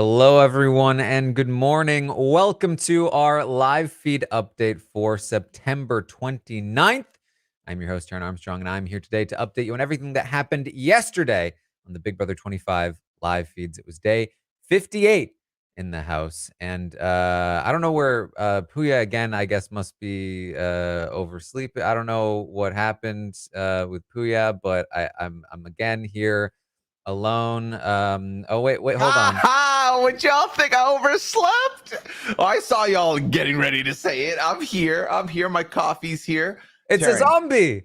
Hello, everyone, and good morning. Welcome to our live feed update for September 29th. I'm your host, Taran Armstrong, and I'm here today to update you on everything that happened yesterday on the Big Brother 25 live feeds. It was day 58 in the house, and I don't know where Pooya, again, I guess, must be oversleeping. I don't know what happened with Pooya, but I'm again here alone. Oh, wait, hold on. Would y'all think I overslept? Oh, I saw y'all getting ready to say it. I'm here. My coffee's here. It's a zombie.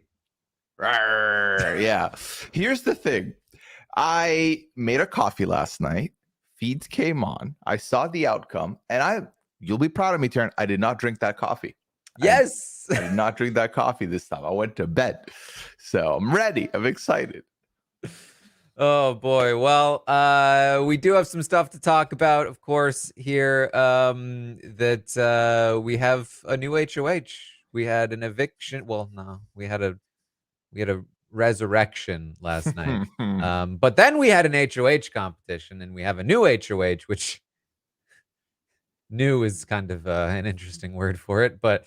Yeah. Here's the thing. I made a coffee last night. Feeds came on. I saw the outcome, and you'll be proud of me, Taran. I did not drink that coffee. Yes. I did not drink that coffee this time. I went to bed. So I'm ready. I'm excited. Oh boy. Well, we do have some stuff to talk about, of course, here. That we have a new HOH. We had an eviction. Well, no, we had a resurrection last night. But then we had an HOH competition, and we have a new HOH, which new is kind of an interesting word for it, but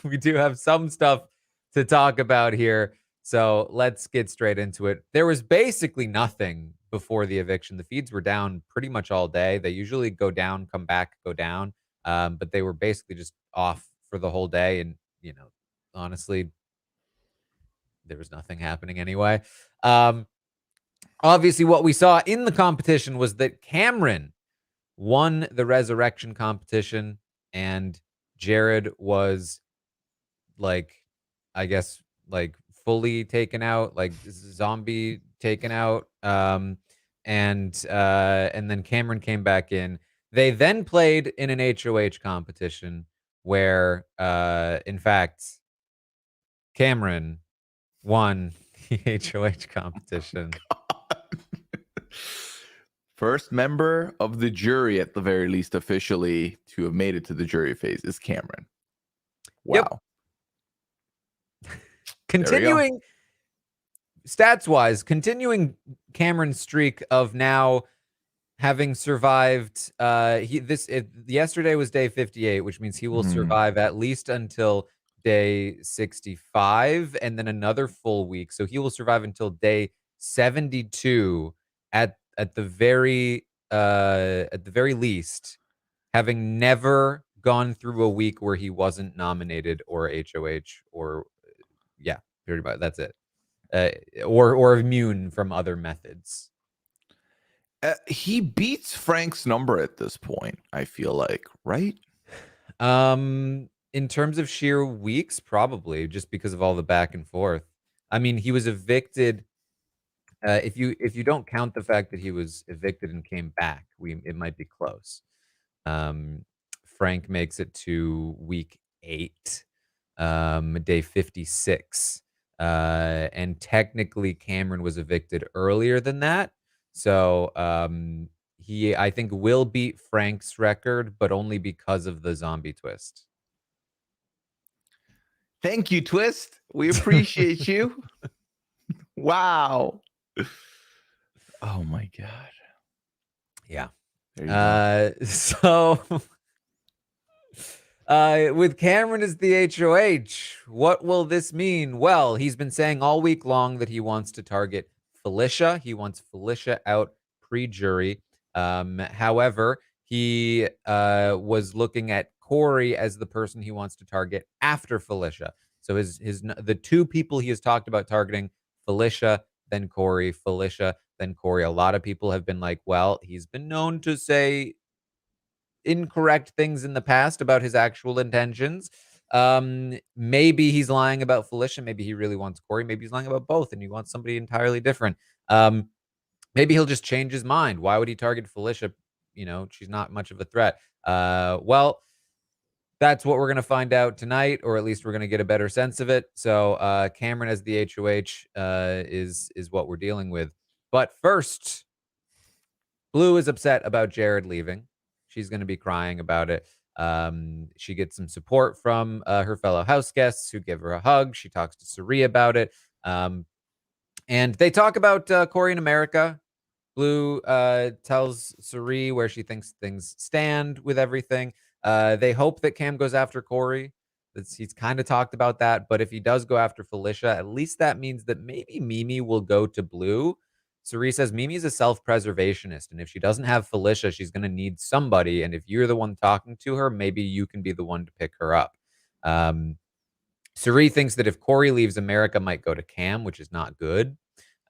we do have some stuff to talk about here. So let's get straight into it. There was basically nothing before the eviction. The feeds were down pretty much all day. They usually go down, come back, go down. But they were basically just off for the whole day. And, honestly, there was nothing happening anyway. Obviously, what we saw in the competition was that Cameron won the resurrection competition, and Jared was, I guess, fully taken out, like zombie taken out. And then Cameron came back in. They then played in an HOH competition where, in fact, Cameron won the HOH competition. First member of the jury, at the very least, officially to have made it to the jury phase is Cameron. Wow. Yep. Continuing stats-wise, continuing Cameron's streak of now having survived. Yesterday was day 58, which means he will survive at least until day 65, and then another full week. So he will survive until day 72 at the very least, having never gone through a week where he wasn't nominated or HOH or pretty much that's it. Or immune from other methods. He beats Frank's number at this point, I feel like, right? In terms of sheer weeks, probably, just because of all the back and forth. I mean, he was evicted. If you don't count the fact that he was evicted and came back, it might be close. Frank makes it to week 8, day 56. And technically Cameron was evicted earlier than that. So he, I think, will beat Frank's record, but only because of the zombie twist. Thank you, Twist. We appreciate you. Wow. Oh my God. Yeah. So with Cameron as the HOH, what will this mean? Well, he's been saying all week long that he wants to target Felicia. He wants Felicia out pre-jury. However, he was looking at Corey as the person he wants to target after Felicia. So the two people he has talked about targeting, Felicia, then Corey, Felicia, then Corey. A lot of people have been like, well, he's been known to say incorrect things in the past about his actual intentions. Maybe he's lying about Felicia. Maybe he really wants Corey. Maybe he's lying about both and he wants somebody entirely different. Maybe he'll just change his mind. Why would he target Felicia? She's not much of a threat. Well, that's what we're going to find out tonight, or at least we're going to get a better sense of it. So Cameron as the HOH is what we're dealing with. But first, Blue is upset about Jared leaving. She's going to be crying about it. She gets some support from her fellow house guests who give her a hug. She talks to Suri about it. And they talk about Corey in America. Blue tells Suri where she thinks things stand with everything. They hope that Cam goes after Corey. He's kind of talked about that, but if he does go after Felicia, at least that means that maybe Mimi will go to Blue. Suri says Mimi's a self-preservationist, and if she doesn't have Felicia, she's going to need somebody. And if you're the one talking to her, maybe you can be the one to pick her up. Suri thinks that if Corey leaves, America might go to Cam, which is not good.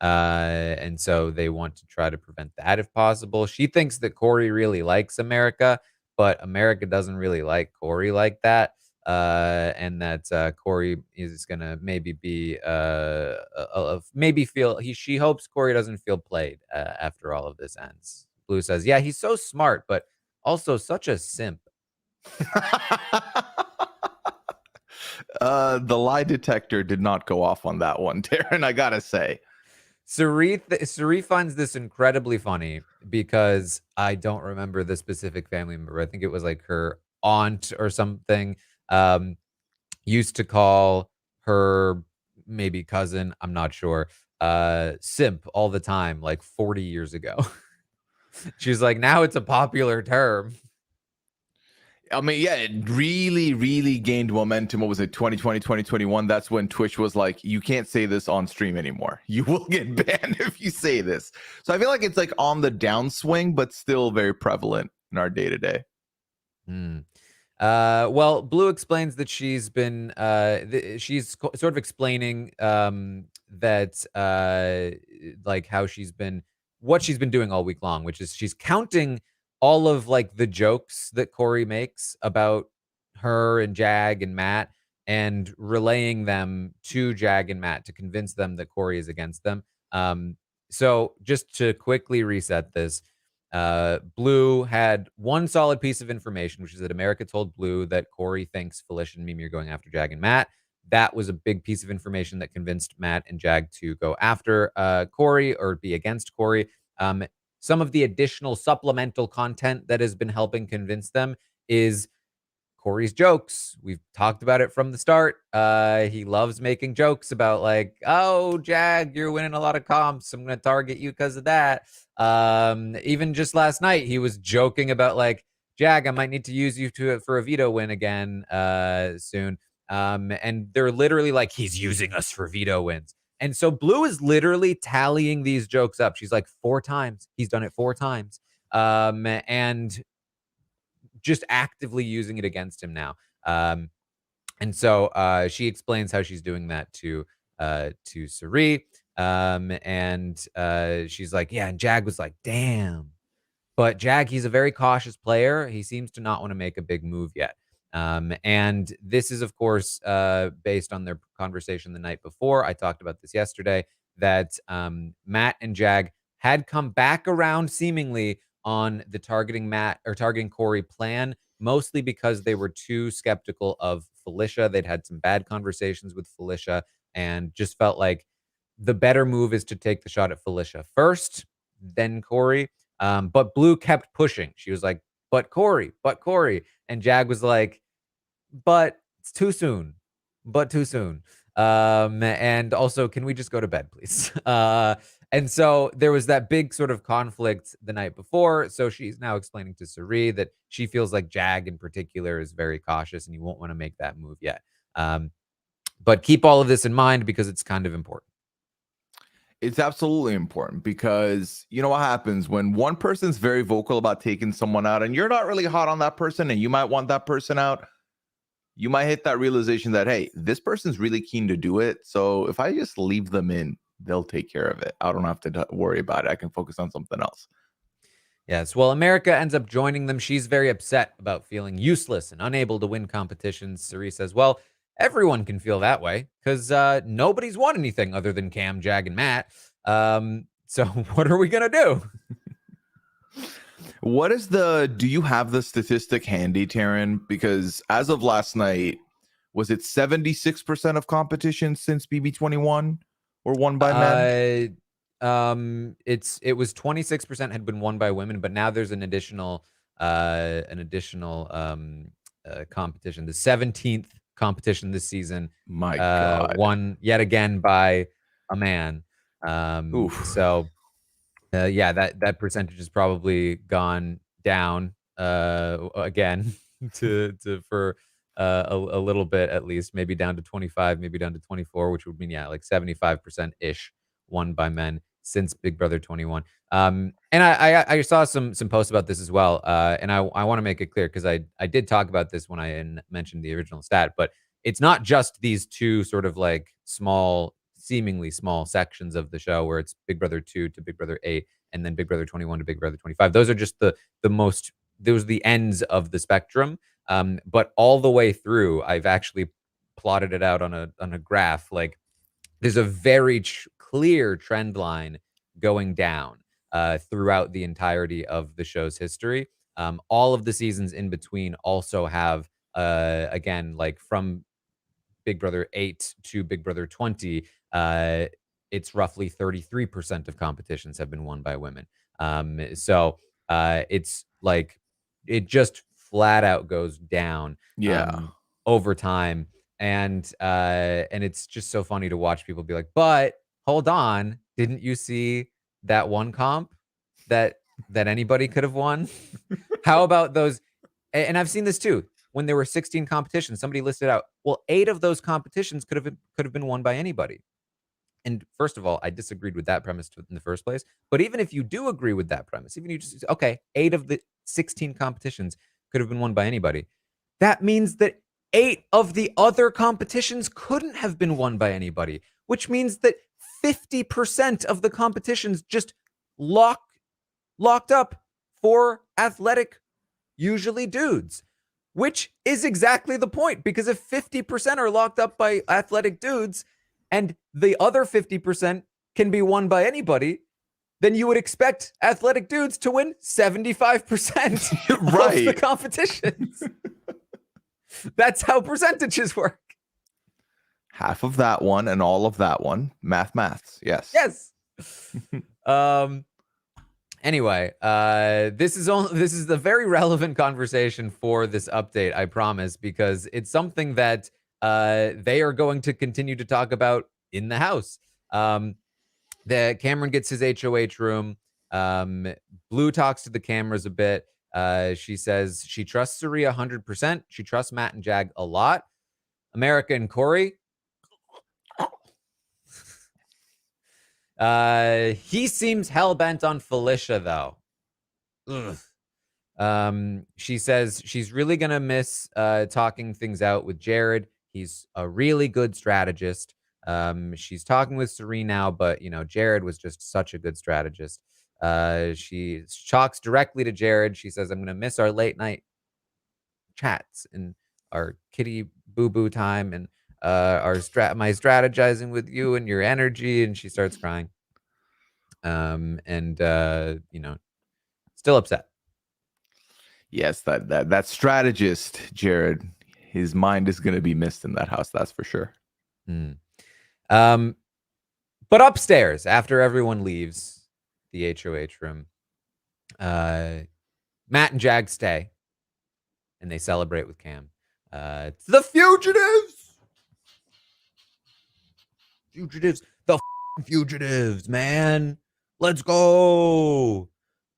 And so they want to try to prevent that if possible. She thinks that Corey really likes America, but America doesn't really like Corey like that. And that Corey is gonna maybe be maybe feel she hopes Corey doesn't feel played after all of this ends. Blue says, "Yeah, he's so smart, but also such a simp." The lie detector did not go off on that one, Taran, I gotta say. Suri finds this incredibly funny because I don't remember the specific family member. I think it was like her aunt or something. Used to call her maybe cousin, I'm not sure, simp all the time, like 40 years ago. She's like, now it's a popular term. I mean, yeah, it really, really gained momentum. What was it, 2020, 2021? That's when Twitch was like, you can't say this on stream anymore. You will get banned if you say this. So I feel like it's like on the downswing, but still very prevalent in our day to day. Well, Blue explains that she's been, she's sort of explaining that, like, how she's been, what she's been doing all week long, which is she's counting all of like the jokes that Corey makes about her and Jag and Matt and relaying them to Jag and Matt to convince them that Corey is against them. So just to quickly reset this, Blue had one solid piece of information, which is that America told Blue that Corey thinks Felicia and Mimi are going after Jag and Matt. That was a big piece of information that convinced Matt and Jag to go after Corey or be against Corey. Some of the additional supplemental content that has been helping convince them is Corey's jokes. We've talked about it from the start. He loves making jokes about like, oh, Jag, you're winning a lot of comps. I'm going to target you because of that. Even just last night, he was joking about like, Jag, I might need to use you for a veto win again soon. And they're literally like, he's using us for veto wins. And so Blue is literally tallying these jokes up. She's like, 4 times. He's done it 4 times. And just actively using it against him now. And so she explains how she's doing that to Suri. And she's like, yeah, and Jag was like, damn. But Jag, he's a very cautious player. He seems to not want to make a big move yet. And this is, of course, based on their conversation the night before. I talked about this yesterday, that Matt and Jag had come back around seemingly on the targeting Matt or targeting Corey plan, mostly because they were too skeptical of Felicia. They'd had some bad conversations with Felicia and just felt like the better move is to take the shot at Felicia first, then Corey. But Blue kept pushing. She was like, but Corey. And Jag was like, but it's too soon. But too soon. And also, can we just go to bed, please? And so there was that big sort of conflict the night before. So she's now explaining to Suri that she feels like Jag in particular is very cautious and you won't want to make that move yet. But keep all of this in mind because it's kind of important. It's absolutely important because you know what happens when one person's very vocal about taking someone out and you're not really hot on that person and you might want that person out. You might hit that realization that, hey, this person's really keen to do it. So if I just leave them in, they'll take care of it. I don't have to worry about it. I can focus on something else. Yes. Well, America ends up joining them. She's very upset about feeling useless and unable to win competitions. Suri says, well, everyone can feel that way because nobody's won anything other than Cam, Jag, and Matt. So what are we going to do? Do you have the statistic handy, Taran? Because as of last night, was it 76% of competitions since BB21 were won by men? It was 26% had been won by women, but now there's an additional competition, the 17th competition this season. My God. Won yet again by a man. So Yeah, that percentage has probably gone down again for a little bit at least, maybe down to 25, maybe down to 24, which would mean like 75% ish won by men since Big Brother 21. And I saw some posts about this as well, and I want to make it clear because I did talk about this when I mentioned the original stat, but it's not just these two sort of like seemingly small sections of the show where it's Big Brother 2 to Big Brother 8 and then Big Brother 21 to Big Brother 25. Those are just those are the ends of the spectrum. But all the way through, I've actually plotted it out on a graph. Like there's a very clear trend line going down throughout the entirety of the show's history. All of the seasons in between also have, again, like from Big Brother 8 to Big Brother 20, it's roughly 33% of competitions have been won by women. So it's like it just flat out goes down over time. And it's just so funny to watch people be like, but hold on, didn't you see that one comp that anybody could have won? How about those? And I've seen this too. When there were 16 competitions, somebody listed out, well, 8 of those competitions could have been won by anybody. And first of all, I disagreed with that premise in the first place. But even if you do agree with that premise, even you just, okay, 8 of the 16 competitions could have been won by anybody. That means that 8 of the other competitions couldn't have been won by anybody, which means that 50% of the competitions just locked up for athletic, usually dudes, which is exactly the point. Because if 50% are locked up by athletic dudes and the other 50% can be won by anybody, then you would expect athletic dudes to win 75% right. of the competitions. That's how percentages work. Half of that one and all of that one. Maths. Yes. Yes. Anyway, this is a very relevant conversation for this update, I promise, because it's something that they are going to continue to talk about in the house. The Cameron gets his HOH room. Blue talks to the cameras a bit. She says she trusts Suri 100%. She trusts Matt and Jag a lot. America and Corey. He seems hell-bent on Felicia, though. She says she's really gonna miss talking things out with Jared. He's a really good strategist. She's talking with Suri now, but Jared was just such a good strategist. She talks directly to Jared. She says, I'm gonna miss our late night chats and our kitty boo-boo time and my strategizing with you and your energy. And she starts crying. Still upset. Yes, that strategist, Jared, his mind is going to be missed in that house. That's for sure. But upstairs, after everyone leaves the HOH room, Matt and Jag stay and they celebrate with Cam. It's the Fugitives! The Fugitives, man. Let's go.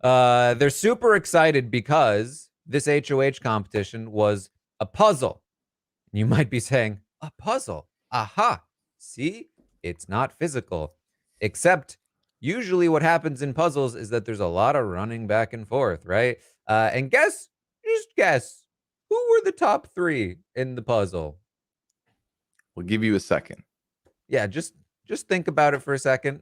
They're super excited because this HOH competition was a puzzle. You might be saying, a puzzle? Aha. See? It's not physical. Except usually what happens in puzzles is that there's a lot of running back and forth, right? And just guess, who were the top 3 in the puzzle? We'll give you a second. Yeah, just think about it for a second.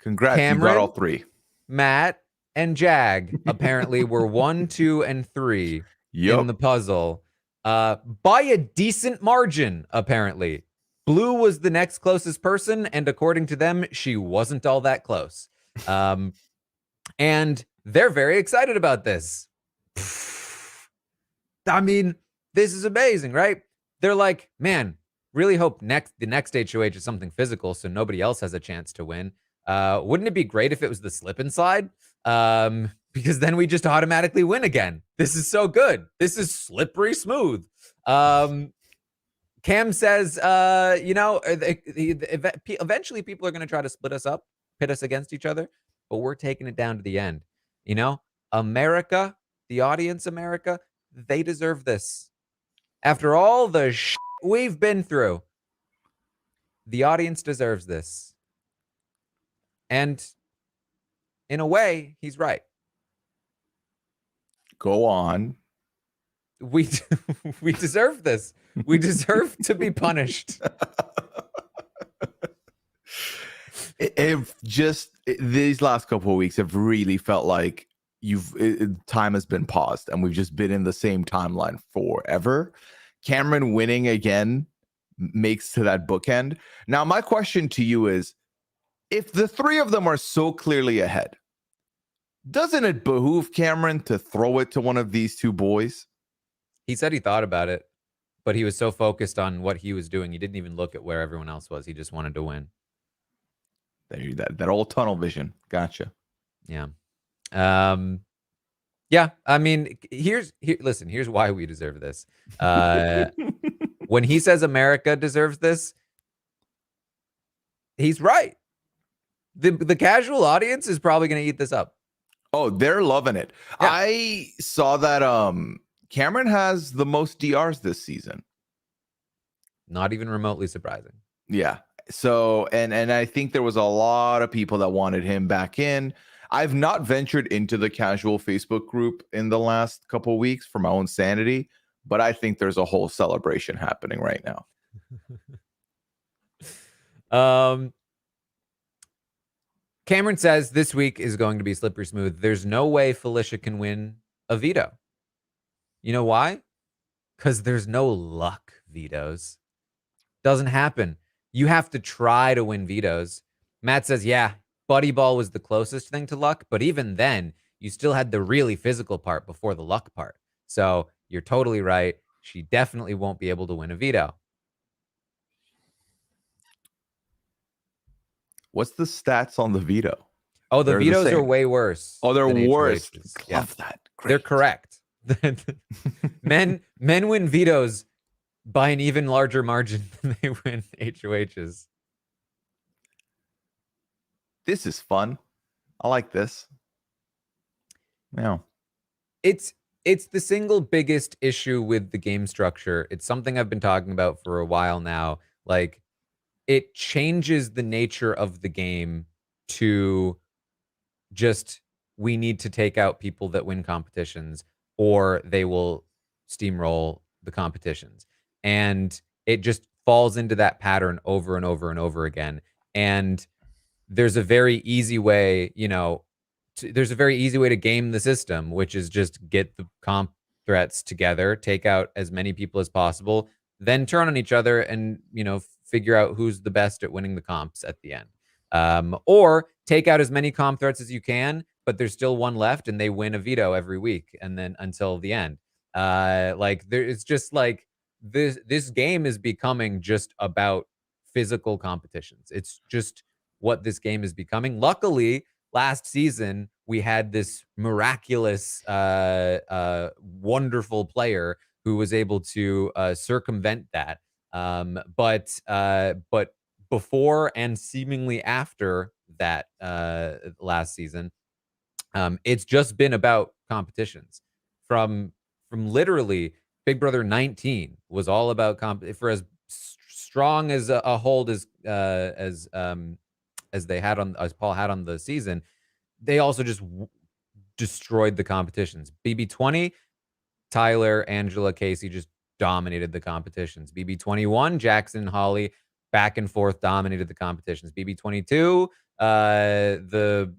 Congrats, Cameron, you got all 3. Matt and Jag apparently were 1, 2, and 3 in the puzzle by a decent margin, apparently. Blue was the next closest person, and according to them, she wasn't all that close. And they're very excited about this. I mean, this is amazing, right? They're like, man, really hope the next HOH is something physical so nobody else has a chance to win. Wouldn't it be great if it was the slip and slide? Because then we just automatically win again. This is so good. This is slippery smooth. Cam says, eventually people are going to try to split us up pit us against each other, but we're taking it down to the end. You know, America, the audience, America, they deserve this. After all the shit we've been through, the audience deserves this. And in a way, he's right. Go on. We deserve this. We deserve to be punished. These last couple of weeks have really felt like time has been paused, and we've just been in the same timeline forever. Cameron winning again makes to that bookend. Now, my question to you is, if the three of them are so clearly ahead, doesn't it behoove Cameron to throw it to one of these two boys? He said he thought about it, but he was so focused on what he was doing, he didn't even look at where everyone else was. He just wanted to win. That old tunnel vision. Gotcha. Yeah. Yeah. I mean, listen, here's why we deserve this. When he says America deserves this, he's right. The casual audience is probably going to eat this up. Oh, they're loving it. Yeah. I saw that Cameron has the most DRs this season. Not even remotely surprising. Yeah. So, and I think there was a lot of people that wanted him back in. I've not ventured into the casual Facebook group in the last couple of weeks for my own sanity, but I think there's a whole celebration happening right now. Cameron says this week is going to be slippery smooth. There's no way Felicia can win a veto. You know why? Because there's no luck vetoes. Doesn't happen. You have to try to win vetoes. Matt says, yeah, Buddy Ball was the closest thing to luck, but even then, you still had the really physical part before the luck part. So you're totally right. She definitely won't be able to win a veto. What's the stats on the veto? Oh, the vetoes are way worse. Oh, they're worse. Love that. Great. They're correct. men win vetoes by an even larger margin than they win HOHs. This is fun. I like this. Yeah. It's the single biggest issue with the game structure. It's something I've been talking about for a while now. Like, it changes the nature of the game to just, we need to take out people that win competitions or they will steamroll the competitions. And it just falls into that pattern over and over and over again. And there's a very easy way, there's a very easy way to game the system, which is just get the comp threats together, take out as many people as possible, then turn on each other and, figure out who's the best at winning the comps at the end. Or take out as many comp threats as you can, but there's still one left and they win a veto every week and then until the end. It's just like this game is becoming just about physical competitions. It's just what this game is becoming. Luckily, last season, we had this miraculous, wonderful player who was able to circumvent that. But before and seemingly after that last season, it's just been about competitions. From literally Big Brother 19 was all about for as strong as a hold as they had on, as Paul had on the season, they also just destroyed the competitions. BB20, Tyler, Angela, Casey just dominated the competitions. BB21, Jackson, Holly, back and forth dominated the competitions. BB22, the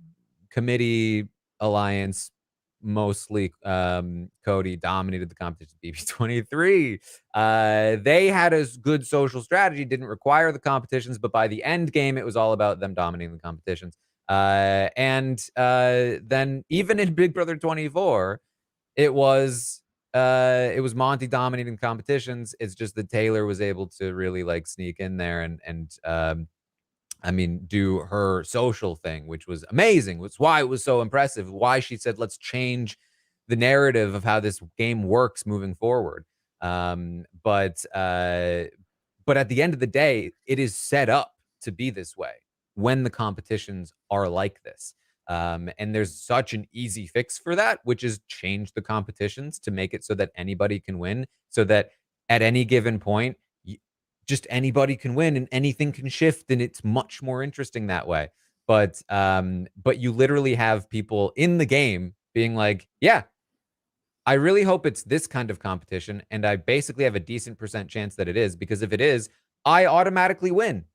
committee alliance, mostly Cody, dominated the competition. BB23, they had a good social strategy, didn't require the competitions, but by the end game, it was all about them dominating the competitions. And then even in Big Brother 24, it was Monty dominating competitions. It's just that Taylor was able to really like sneak in there and do her social thing, which was amazing. That's why it was so impressive. Why she said, let's change the narrative of how this game works moving forward. But at the end of the day, it is set up to be this way. when the competitions are like this. And there's such an easy fix for that, which is change the competitions to make it so that anybody can win, so that at any given point, just anybody can win and anything can shift, and it's much more interesting that way. But you literally have people in the game being like, yeah, I really hope it's this kind of competition, and I basically have a decent % chance that it is, because if it is, I automatically win.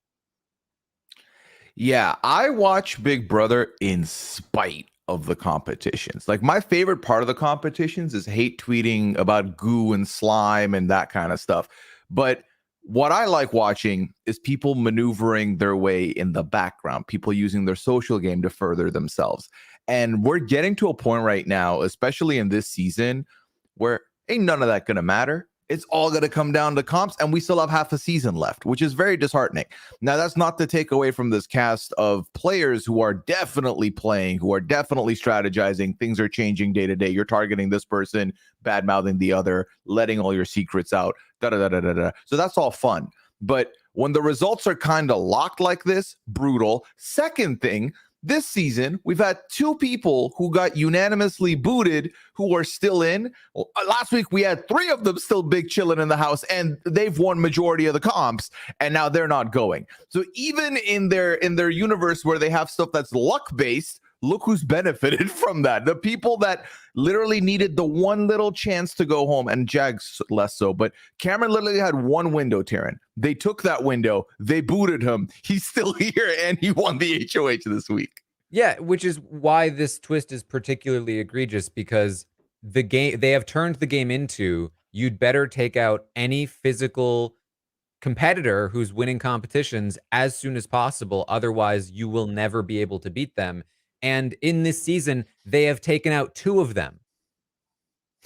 Yeah, I watch Big Brother in spite of the competitions. Like, my favorite part of the competitions is hate tweeting about goo and slime and that kind of stuff. But what I like watching is people maneuvering their way in the background, people using their social game to further themselves. And we're getting to a point right now, especially in this season, where ain't none of that going to matter. It's all going to come down to comps, and we still have half a season left, which is very disheartening. Now, that's not to take away from this cast of players who are definitely playing, who are definitely strategizing. Things are changing day to day. You're targeting this person, bad mouthing the other, letting all your secrets out, da da da da da da. So that's all fun. But when the results are kind of locked like this, brutal. Second thing, this season, we've had 2 people who got unanimously booted who are still in. Last week, we had 3 of them still big chilling in the house, and they've won majority of the comps, and now they're not going. So even in their universe where they have stuff that's luck-based, look who's benefited from that. The people that literally needed the one little chance to go home, and Jags less so, but Cameron literally had one window, Taran. They took that window, they booted him. He's still here, and he won the HOH this week. Yeah, which is why this twist is particularly egregious, because the game, they have turned the game into, you'd better take out any physical competitor who's winning competitions as soon as possible. Otherwise, you will never be able to beat them. And in this season, they have taken out 2 of them.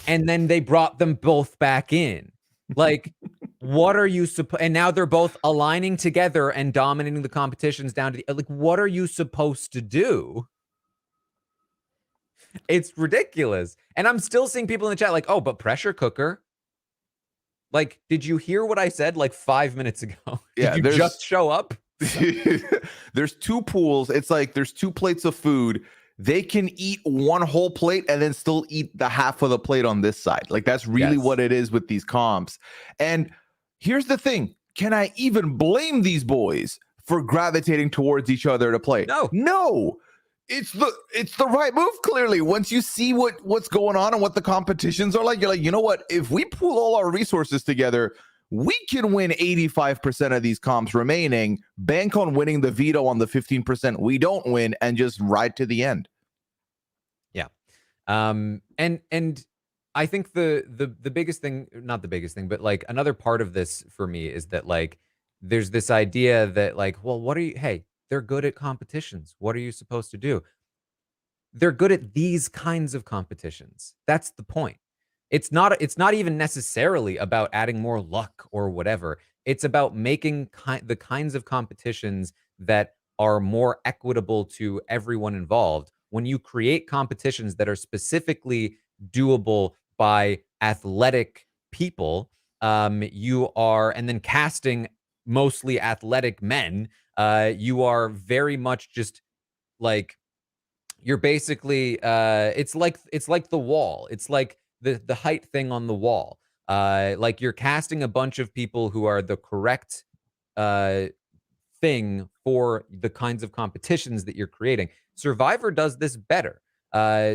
And then they brought them both back in. Like, what are you supposed? And now they're both aligning together and dominating the competitions down to the, like, what are you supposed to do? It's ridiculous. And I'm still seeing people in the chat like, oh, but pressure cooker. Like, did you hear what I said like 5 minutes ago? Yeah, did you just show up? There's 2 pools. It's like there's 2 plates of food. They can eat one whole plate and then still eat the half of the plate on this side. Like, that's really what it is with these comps. And here's the thing. Can I even blame these boys for gravitating towards each other to play? No. It's the right move, clearly. Once you see what's going on and what the competitions are like, you're like, you know what? If we pool all our resources together, we can win 85% of these comps remaining, bank on winning the veto on the 15% we don't win, and just ride to the end. Yeah. And I think the biggest thing, not the biggest thing, but like another part of this for me is that like there's this idea that like, well, hey, they're good at competitions. What are you supposed to do? They're good at these kinds of competitions. That's the point. It's not even necessarily about adding more luck or whatever. It's about making the kinds of competitions that are more equitable to everyone involved. When you create competitions that are specifically doable by athletic people, you are, and then casting mostly athletic men, you are very much just like, you're basically it's like the wall. It's like the height thing on the wall. Like, you're casting a bunch of people who are the correct thing for the kinds of competitions that you're creating. Survivor does this better.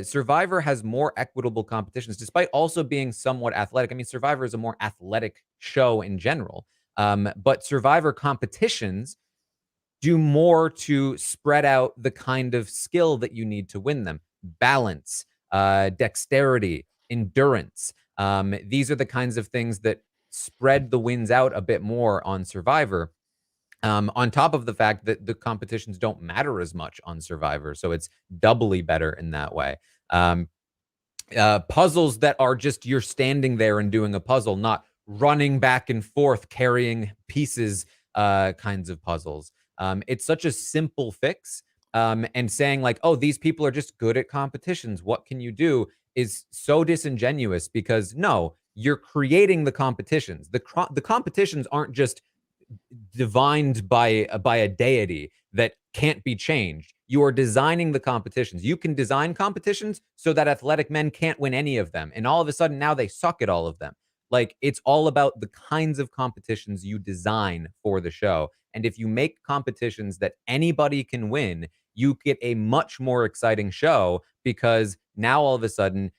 Survivor has more equitable competitions, despite also being somewhat athletic. I mean, Survivor is a more athletic show in general. But Survivor competitions do more to spread out the kind of skill that you need to win them. Balance, dexterity, endurance. These are the kinds of things that spread the wins out a bit more on Survivor. On top of the fact that the competitions don't matter as much on Survivor, so it's doubly better in that way. Puzzles that are just, you're standing there and doing a puzzle, not running back and forth carrying pieces, kinds of puzzles. It's such a simple fix. And saying like, oh, these people are just good at competitions, what can you do, is so disingenuous, because no, you're creating the competitions. The competitions aren't just divined by a deity that can't be changed. You are designing the competitions. You can design competitions so that athletic men can't win any of them. And all of a sudden now they suck at all of them. Like, it's all about the kinds of competitions you design for the show. And if you make competitions that anybody can win, you get a much more exciting show, because now all of a sudden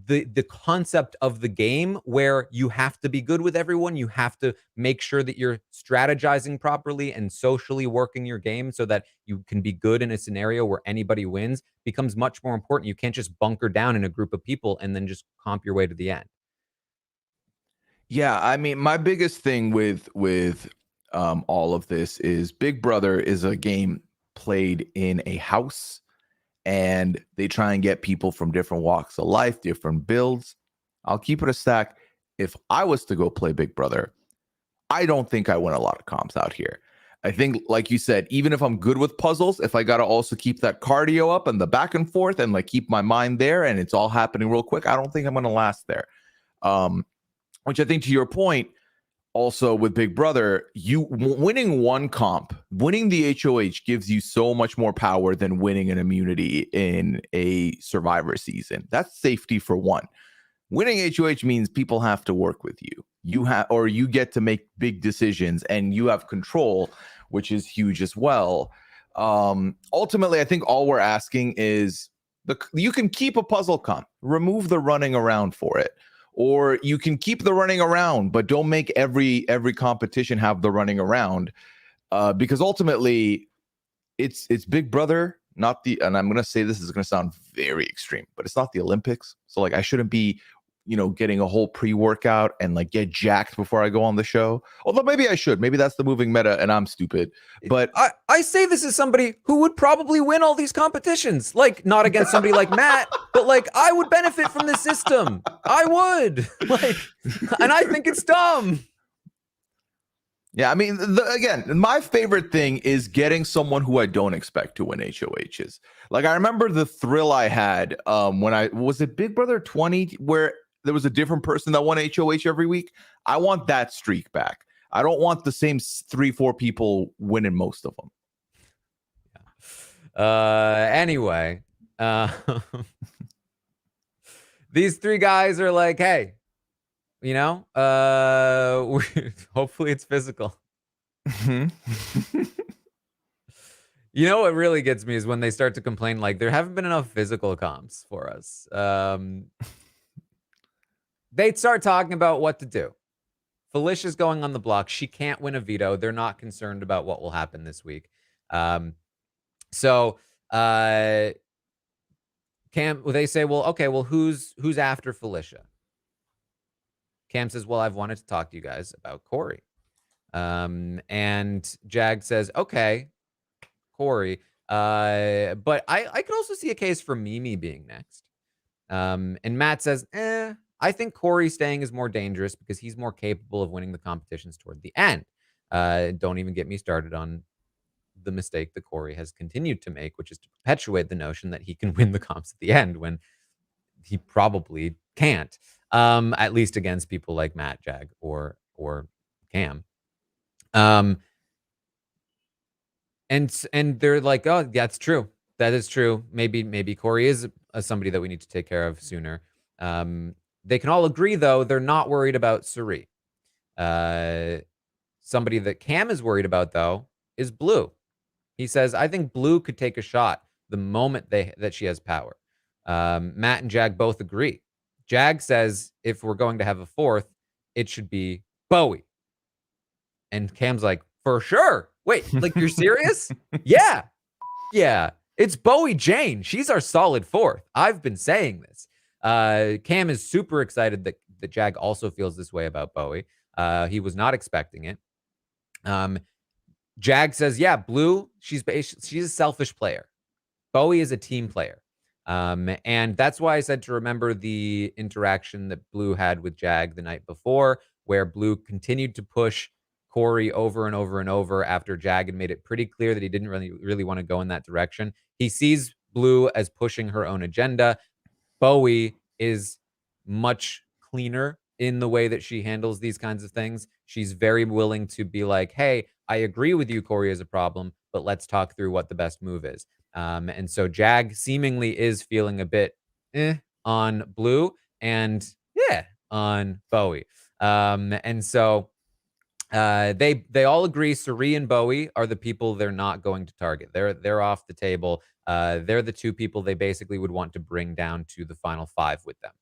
the concept of the game, where you have to be good with everyone, you have to make sure that you're strategizing properly and socially working your game so that you can be good in a scenario where anybody wins, becomes much more important. You can't just bunker down in a group of people and then just comp your way to the end. Yeah, I mean, my biggest thing with all of this is Big Brother is a game played in a house, and they try and get people from different walks of life, different builds. I'll keep it a stack. If I was to go play Big Brother, I don't think I win a lot of comps out here. I think, like you said, even if I'm good with puzzles, if I got to also keep that cardio up and the back and forth and like keep my mind there and it's all happening real quick, I don't think I'm going to last there. Which I think, to your point, also with Big Brother, you winning one comp, winning the HOH gives you so much more power than winning an immunity in a Survivor season. That's safety for one. Winning HOH means people have to work with you. You get to make big decisions and you have control, which is huge as well. Ultimately, I think all we're asking is you can keep a puzzle comp, remove the running around for it. Or you can keep the running around, but don't make every competition have the running around, because ultimately, it's Big Brother, not the. And I'm going to say this is going to sound very extreme, but it's not the Olympics. So like, I shouldn't be, getting a whole pre-workout and like get jacked before I go on the show. Although maybe I should. Maybe that's the moving meta, and I'm stupid. But I say this as somebody who would probably win all these competitions. Like, not against somebody like Matt, but like, I would benefit from this system. I would. Like, and I think it's dumb. Yeah, I mean, again, my favorite thing is getting someone who I don't expect to win HOHs. Like, I remember the thrill I had when was it Big Brother 20, where there was a different person that won HOH every week. I want that streak back. I don't want the same 3-4 people winning most of them. Anyway, these three guys are like, hey, hopefully it's physical. What really gets me is when they start to complain, like, there haven't been enough physical comps for us. They start talking about what to do. Felicia's going on the block. She can't win a veto. They're not concerned about what will happen this week. So they say, well, okay, well, who's after Felicia? Cam says, well, I've wanted to talk to you guys about Corey. And Jag says, okay, Corey. But I could also see a case for Mimi being next. And Matt says, I think Corey staying is more dangerous because he's more capable of winning the competitions toward the end. Don't even get me started on the mistake that Corey has continued to make, which is to perpetuate the notion that he can win the comps at the end when he probably can't, at least against people like Matt, Jag, or Cam. And they're like, oh, that's true. That is true. Maybe Corey is somebody that we need to take care of sooner. They can all agree, though, they're not worried about Suri. Somebody that Cam is worried about, though, is Blue. He says, I think Blue could take a shot the moment that she has power. Matt and Jag both agree. Jag says, if we're going to have a fourth, it should be Bowie. And Cam's like, for sure. Wait, like, you're serious? Yeah. It's Bowie Jane. She's our solid fourth. I've been saying this. Cam is super excited that Jag also feels this way about Bowie. He was not expecting it. Jag says, yeah, Blue, she's a selfish player. Bowie is a team player. And that's why I said to remember the interaction that Blue had with Jag the night before, where Blue continued to push Corey over and over and over after Jag had made it pretty clear that he didn't really want to go in that direction. He sees Blue as pushing her own agenda. Bowie is much cleaner in the way that she handles these kinds of things. She's very willing to be like, hey, I agree with you, Corey is a problem, but let's talk through what the best move is. And so Jag seemingly is feeling a bit on Blue and on Bowie. And so they all agree Suri and Bowie are the people they're not going to target. They're off the table. They're the two people they basically would want to bring down to the final 5 with them.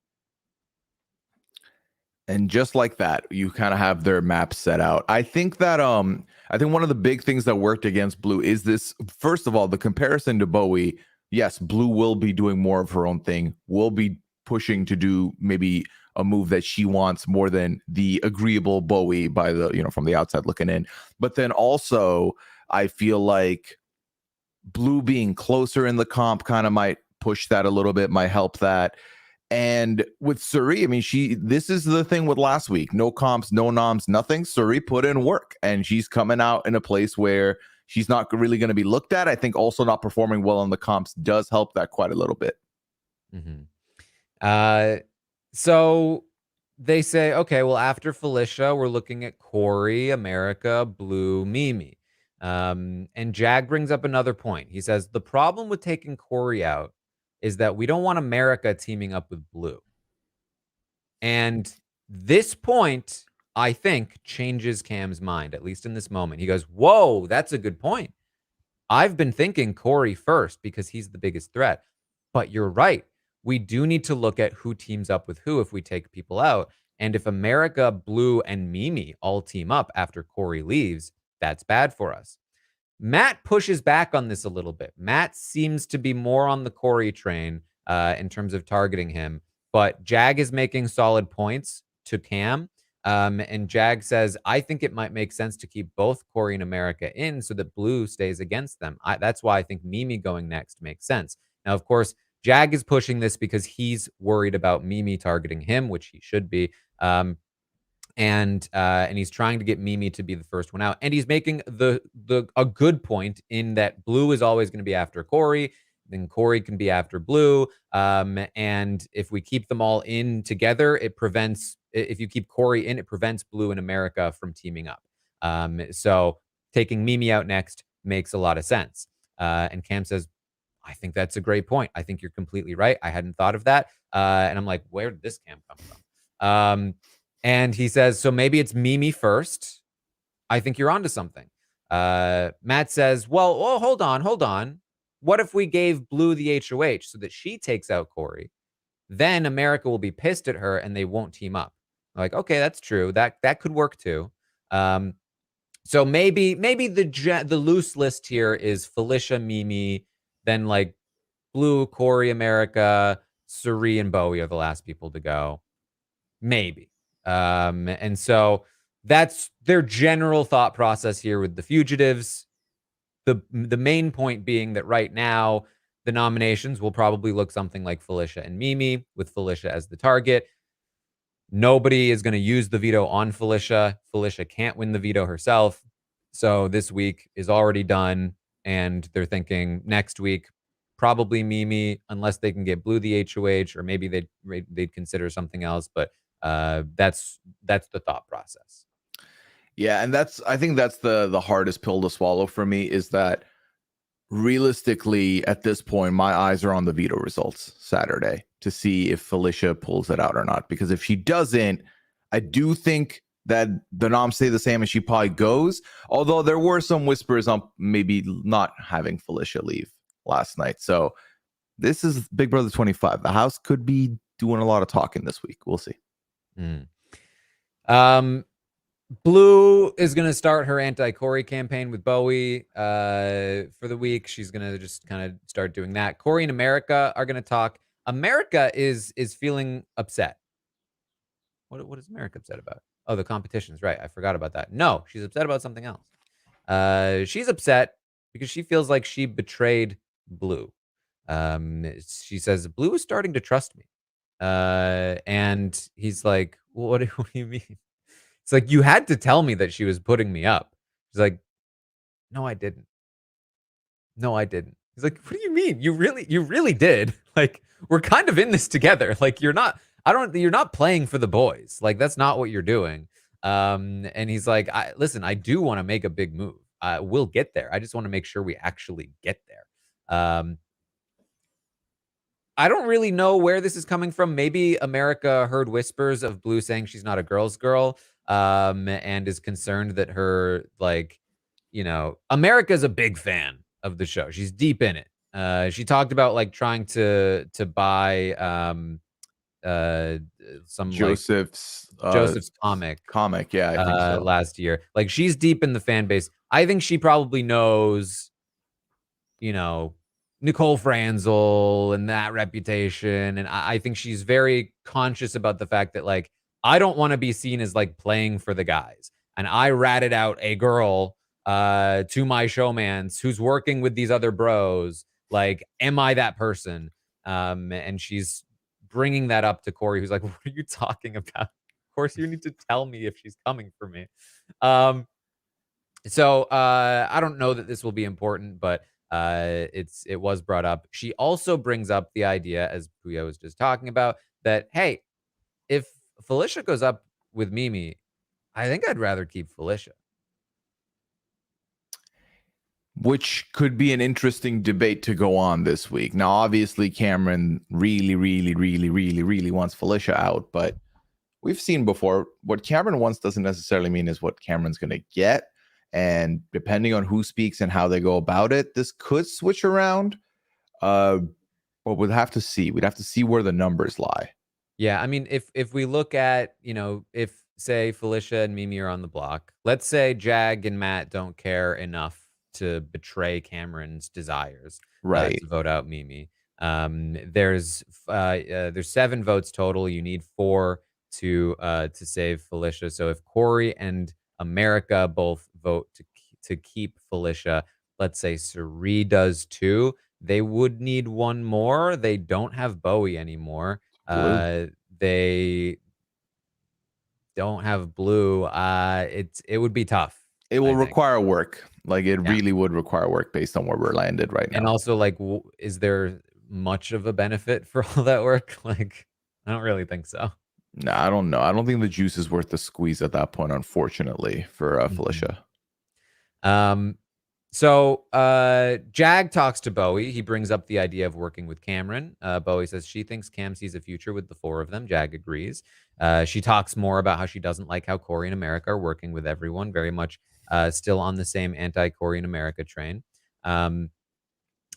And just like that, you kind of have their map set out. I think that I think one of the big things that worked against Blue is this. First of all, the comparison to Bowie. Yes, Blue will be doing more of her own thing. Will be pushing to do maybe a move that she wants more than the agreeable Bowie by the, from the outside looking in. But then also, I feel like Blue being closer in the comp kind of might push that a little bit, might help that. And with Suri, I mean, this is the thing with last week. No comps, no noms, nothing. Suri put in work, and she's coming out in a place where she's not really going to be looked at. I think also not performing well on the comps does help that quite a little bit. So they say, okay, well, after Felicia, we're looking at Corey, America, Blue, Mimi. And Jag brings up another point. He says, the problem with taking Corey out is that we don't want America teaming up with Blue. And this point, I think, changes Cam's mind, at least in this moment. He goes, whoa, that's a good point. I've been thinking Corey first because he's the biggest threat. But you're right. We do need to look at who teams up with who if we take people out. And if America, Blue, and Mimi all team up after Corey leaves, that's bad for us. Matt pushes back on this a little bit. Matt seems to be more on the Corey train in terms of targeting him. But Jag is making solid points to Cam. And Jag says, I think it might make sense to keep both Corey and America in so that Blue stays against them. That's why I think Mimi going next makes sense. Now, of course, Jag is pushing this because he's worried about Mimi targeting him, which he should be. And he's trying to get Mimi to be the first one out. And he's making a good point in that Blue is always going to be after Corey. Then Corey can be after Blue. And if we keep them all in together, if you keep Corey in, it prevents Blue and America from teaming up. So taking Mimi out next makes a lot of sense. And Cam says, I think that's a great point. I think you're completely right. I hadn't thought of that. And I'm like, where did this Cam come from? And he says, so maybe it's Mimi first. I think you're onto something. Matt says, well, hold on. What if we gave Blue the HOH so that she takes out Corey? Then America will be pissed at her and they won't team up. I'm like, okay, that's true. That could work too. So maybe the loose list here is Felicia, Mimi, then like Blue, Corey, America, Suri, and Bowie are the last people to go. Maybe. And so that's their general thought process here with the Fugitives. The main point being that right now, the nominations will probably look something like Felicia and Mimi, with Felicia as the target. Nobody is going to use the veto on Felicia. Felicia can't win the veto herself. So this week is already done. And they're thinking next week, probably Mimi, unless they can get Blue the HOH, or maybe they'd consider something else. But that's the thought process. Yeah, and I think that's the hardest pill to swallow for me, is that realistically at this point my eyes are on the veto results Saturday to see if Felicia pulls it out or not. Because if she doesn't, I do think that the noms stay the same and she probably goes. Although there were some whispers on maybe not having Felicia leave last night. So this is Big Brother 25. The house could be doing a lot of talking this week. We'll see. Blue is going to start her anti-Corey campaign with Bowie for the week. She's going to just kind of start doing that. Corey and America are going to talk. America is feeling upset. What is America upset about? Oh, the competitions, right? I forgot about that. No, she's upset about something else. She's upset because she feels like she betrayed Blue. She says, Blue is starting to trust me. And he's like, what do you mean? It's like, you had to tell me that she was putting me up. She's like, no, I didn't. He's like, what do you mean? You really did. Like, we're kind of in this together. Like, you're not playing for the boys. Like, that's not what you're doing. And he's like, listen, I do want to make a big move. we'll get there. I just want to make sure we actually get there. I don't really know where this is coming from. Maybe America heard whispers of Blue saying she's not a girl's girl, and is concerned that her, like, America's a big fan of the show. She's deep in it. She talked about like trying to buy some Joseph's Joseph's comic Yeah, I think so. last year. Like, she's deep in the fan base. I think she probably knows, Nicole Franzel and that reputation. And I think she's very conscious about the fact that, like, I don't want to be seen as like playing for the guys. And I ratted out a girl to my showmans who's working with these other bros. Like, am I that person? And she's bringing that up to Corey, who's like, what are you talking about? Of course, you need to tell me if she's coming for me. So I don't know that this will be important, but it was brought up. She also brings up the idea, as Pooya was just talking about, that, hey, if Felicia goes up with Mimi, I think I'd rather keep Felicia. Which could be an interesting debate to go on this week. Now, obviously, Cameron really wants Felicia out, but we've seen before, what Cameron wants doesn't necessarily mean is what Cameron's going to get. And depending on who speaks and how they go about it, this could switch around. But we'd have to see. We'd have to see where the numbers lie. Yeah, I mean, if we look at, if, say, Felicia and Mimi are on the block, let's say Jag and Matt don't care enough to betray Cameron's desires, right, to vote out Mimi. There's 7 votes total. You need 4 to save Felicia. So if Corey and America both vote to keep Felicia, let's say Suri does too, they would need 1 more. They don't have Bowie anymore. They don't have Blue. It would be tough. It will require work. Like, it really would require work based on where we're landed right now. And also, like, is there much of a benefit for all that work? Like, I don't really think so. No, I don't know. I don't think the juice is worth the squeeze at that point, unfortunately, for Felicia. So Jag talks to Bowie. He brings up the idea of working with Cameron. Bowie says she thinks Cam sees a future with the 4 of them. Jag agrees. She talks more about how she doesn't like how Corey and America are working with everyone, very much still on the same anti-Corey and America train. And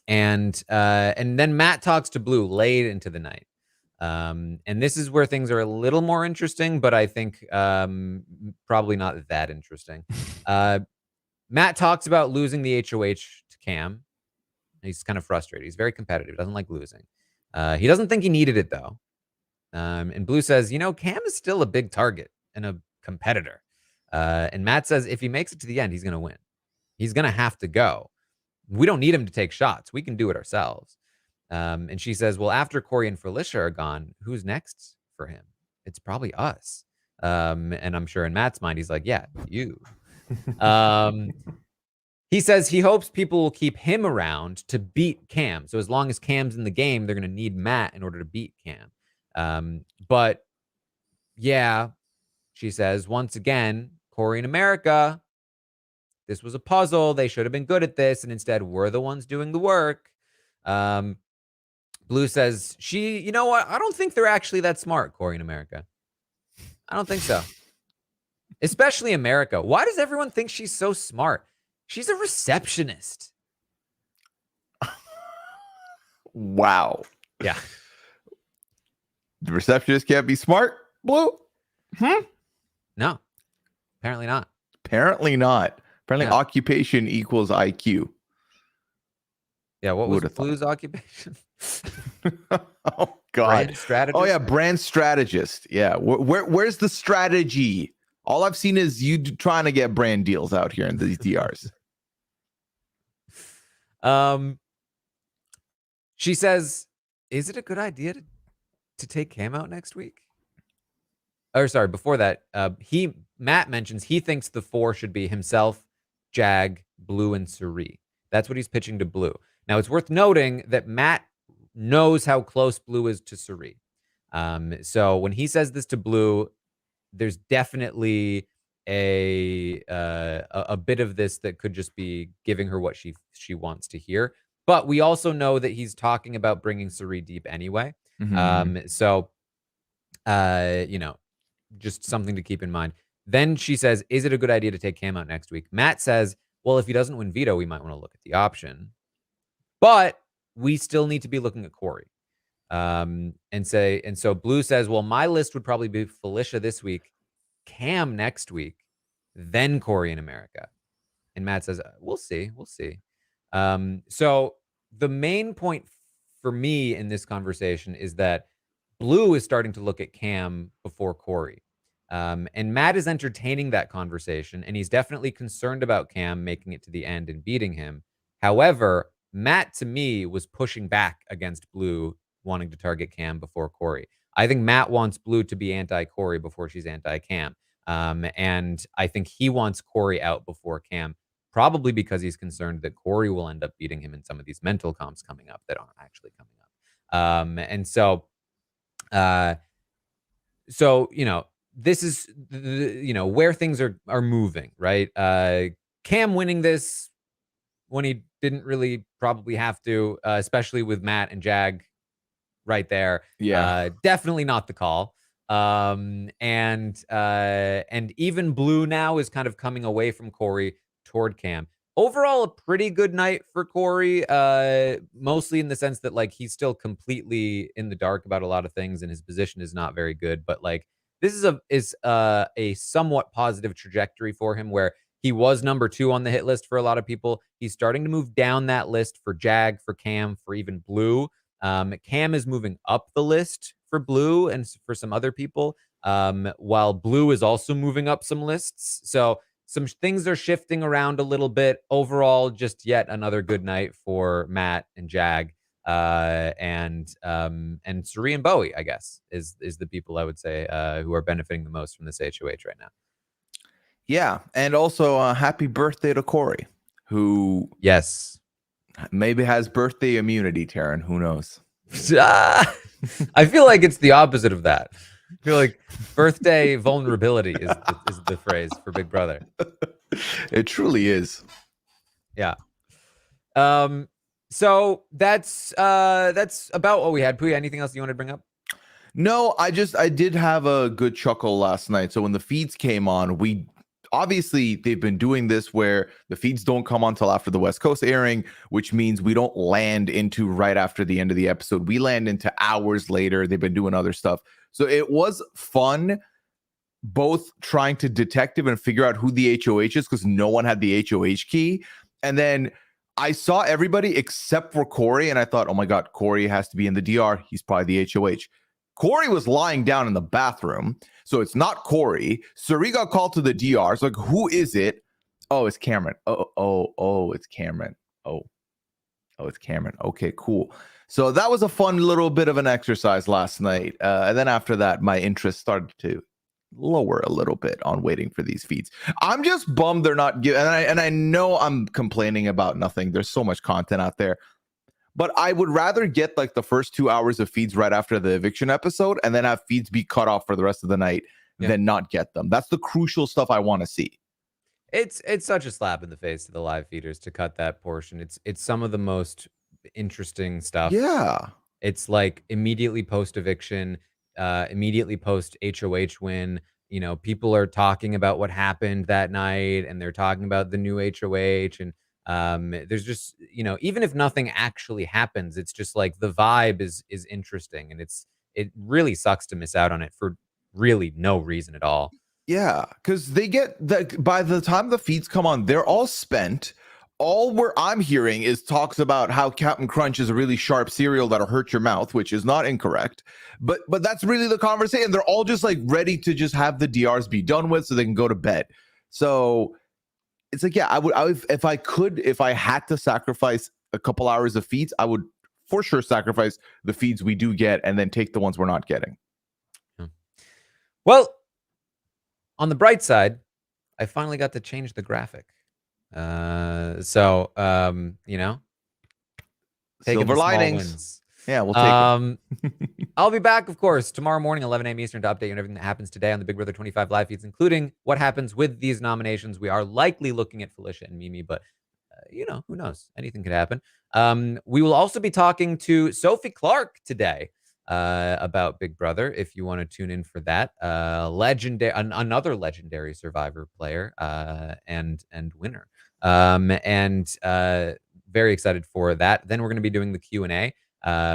then Matt talks to Blue late into the night. And this is where things are a little more interesting, but I think probably not that interesting. Matt talks about losing the HOH to Cam. He's kind of frustrated. He's very competitive. Doesn't like losing. He doesn't think he needed it, though. And Blue says, Cam is still a big target and a competitor. And Matt says if he makes it to the end, he's going to win. He's going to have to go. We don't need him to take shots. We can do it ourselves. And she says, well, after Corey and Felicia are gone, who's next for him? It's probably us. And I'm sure in Matt's mind, he's like, yeah, you. He says he hopes people will keep him around to beat Cam. So as long as Cam's in the game, they're going to need Matt in order to beat Cam. But yeah, she says, once again, Corey and America, this was a puzzle. They should have been good at this. And instead, we're the ones doing the work. Blue says, you know what? I don't think they're actually that smart, Corey and America. I don't think so. Especially America. Why does everyone think she's so smart? She's a receptionist. Wow. Yeah. The receptionist can't be smart, Blue? No. Apparently not. Apparently occupation equals IQ. Yeah, what was Blue's occupation? Oh, God. Brand strategist? Oh, yeah, brand strategist. Yeah. Where's the strategy? All I've seen is you trying to get brand deals out here in these DRs. She says, is it a good idea to take Cam out next week? Or sorry, before that, Matt mentions he thinks the 4 should be himself, Jag, Blue, and Suri. That's what he's pitching to Blue. Now, it's worth noting that Matt knows how close Blue is to Suri. So when he says this to Blue, there's definitely a bit of this that could just be giving her what she wants to hear. But we also know that he's talking about bringing Suri deep anyway. So, just something to keep in mind. Then she says, is it a good idea to take Cam out next week? Matt says, well, if he doesn't win veto, we might want to look at the option. But we still need to be looking at Corey. And so Blue says, well, my list would probably be Felicia this week, Cam next week, then Corey in America. And Matt says, we'll see. So the main point for me in this conversation is that Blue is starting to look at Cam before Corey. And Matt is entertaining that conversation, and he's definitely concerned about Cam making it to the end and beating him. However, Matt, to me, was pushing back against Blue wanting to target Cam before Corey. I think Matt wants Blue to be anti-Corey before she's anti-Cam. And I think he wants Corey out before Cam, probably because he's concerned that Corey will end up beating him in some of these mental comps coming up that aren't actually coming up. And so, this is, where things are moving, right? Cam winning this when he didn't really probably have to, especially with Matt and Jag right there. Yeah. Definitely not the call. And even Blue now is kind of coming away from Corey toward Cam. Overall, a pretty good night for Corey, mostly in the sense that, like, he's still completely in the dark about a lot of things and his position is not very good. But, like, this is a somewhat positive trajectory for him, where he was number 2 on the hit list for a lot of people. He's starting to move down that list for Jag, for Cam, for even Blue. Cam is moving up the list for Blue and for some other people, while Blue is also moving up some lists. So some things are shifting around a little bit. Overall, just yet another good night for Matt and Jag, and Suri and Bowie, I guess, is the people I would say who are benefiting the most from this HOH right now. Yeah, and also happy birthday to Corey, who yes maybe has birthday immunity. Taran, who knows? I feel like it's the opposite of that. I feel like birthday vulnerability is the phrase for Big Brother. It truly is. Yeah. So that's about what we had. Pooya, anything else you want to bring up? No, I did have a good chuckle last night. So when the feeds came on, obviously they've been doing this where the feeds don't come on till after the West Coast airing, which means we don't land into right after the end of the episode. We land into hours later. They've been doing other stuff. So it was fun, both trying to detective and figure out who the HOH is, because no one had the HOH key. And then I saw everybody except for Corey, and I thought, oh my God, Corey has to be in the DR. He's probably the HOH. Corey was lying down in the bathroom, so it's not Corey. Suri got called to the DR. It's like, who is it? Oh, it's Cameron. Oh, it's Cameron. Oh, it's Cameron. Okay, cool. So that was a fun little bit of an exercise last night. And then after that, my interest started to lower a little bit on waiting for these feeds. I'm just bummed they're not giving, and I know I'm complaining about nothing. There's so much content out there. But I would rather get like the first 2 hours of feeds right after the eviction episode and then have feeds be cut off for the rest of the night than not get them. That's the crucial stuff I want to see. It's such a slap in the face to the live feeders to cut that portion. It's some of the most interesting stuff. Yeah. It's like immediately post eviction, immediately post HOH win. People are talking about what happened that night and they're talking about the new HOH, and there's just, even if nothing actually happens, it's just like the vibe is interesting, and it really sucks to miss out on it for really no reason at all. Yeah, because they get that by the time the feeds come on, they're all spent. All where I'm hearing is talks about how Captain Crunch is a really sharp cereal that'll hurt your mouth, which is not incorrect. But that's really the conversation. They're all just like ready to just have the DRs be done with so they can go to bed. So it's like, yeah, I would if I had to sacrifice a couple hours of feeds, I would for sure sacrifice the feeds we do get and then take the ones we're not getting. Well, on the bright side, I finally got to change the graphic. Silver linings. Yeah, we'll take it. I'll be back, of course, tomorrow morning, 11 a.m. Eastern, to update you on everything that happens today on the Big Brother 25 live feeds, including what happens with these nominations. We are likely looking at Felicia and Mimi, but who knows? Anything could happen. We will also be talking to Sophie Clark today about Big Brother, if you want to tune in for that. Another legendary Survivor player and winner. Very excited for that. Then we're going to be doing the Q&A,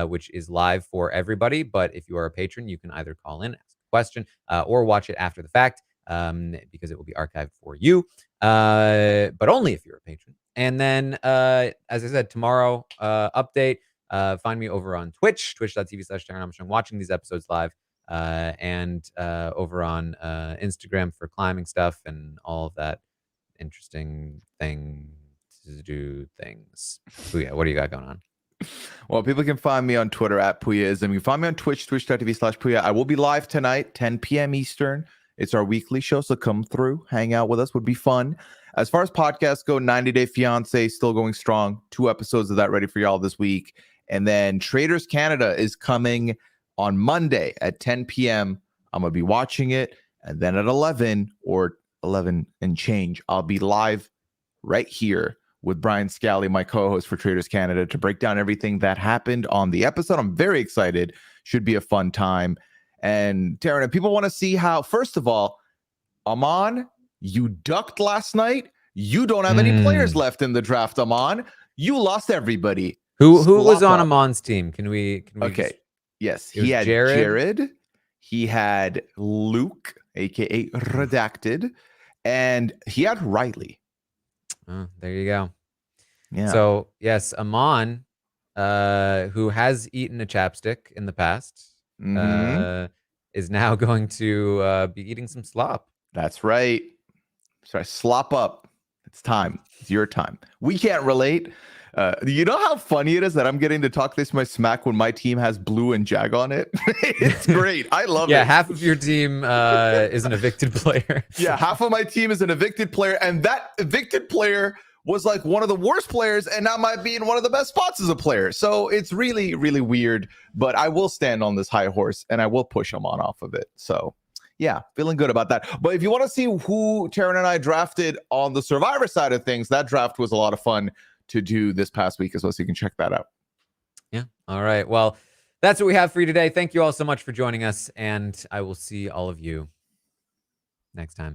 which is live for everybody. But if you are a patron, you can either call in, ask a question, or watch it after the fact, because it will be archived for you, but only if you're a patron. And then, as I said, tomorrow, update, find me over on Twitch, twitch.tv/Taran Armstrong, watching these episodes live, and over on Instagram for climbing stuff and all of that interesting thing to do things. Pooya, what do you got going on? Well, people can find me on Twitter at Pooyaism. You can find me on Twitch, twitch.tv/Pooya. I will be live tonight, 10 p.m. Eastern. It's our weekly show, so come through, hang out with us, would be fun. As far as podcasts go, 90 Day Fiancé still going strong. 2 episodes of that ready for y'all this week. And then Traders Canada is coming on Monday at 10 p.m. I'm going to be watching it. And then at 11 or 11 and change, I'll be live right here with Brian Scally, my co-host for Traders Canada, to break down everything that happened on the episode. I'm very excited. Should be a fun time. And Taran, if people want to see how, first of all, Amon, you ducked last night. You don't have any players left in the draft, Amon. You lost everybody. Who was on Amon's team? Can we okay. Yes, he had Jared. He had Luke, aka Redacted, and he had Riley. Oh, there you go. Yeah. So yes, Amon, who has eaten a chapstick in the past, is now going to be eating some slop. That's right. Sorry, slop up. It's time. It's your time. We can't relate. You know how funny it is that I'm getting to talk this much smack when my team has Blue and Jag on it? It's great. I love it. Yeah, half of your team is an evicted player. Yeah, half of my team is an evicted player, and that evicted player was like one of the worst players, and now might be in one of the best spots as a player. So it's really, really weird, but I will stand on this high horse, and I will push him on off of it. So yeah, feeling good about that. But if you want to see who Taran and I drafted on the Survivor side of things, that draft was a lot of fun to do this past week as well, so you can check that out. Yeah. All right. Well, that's what we have for you today. Thank you all so much for joining us, and I will see all of you next time.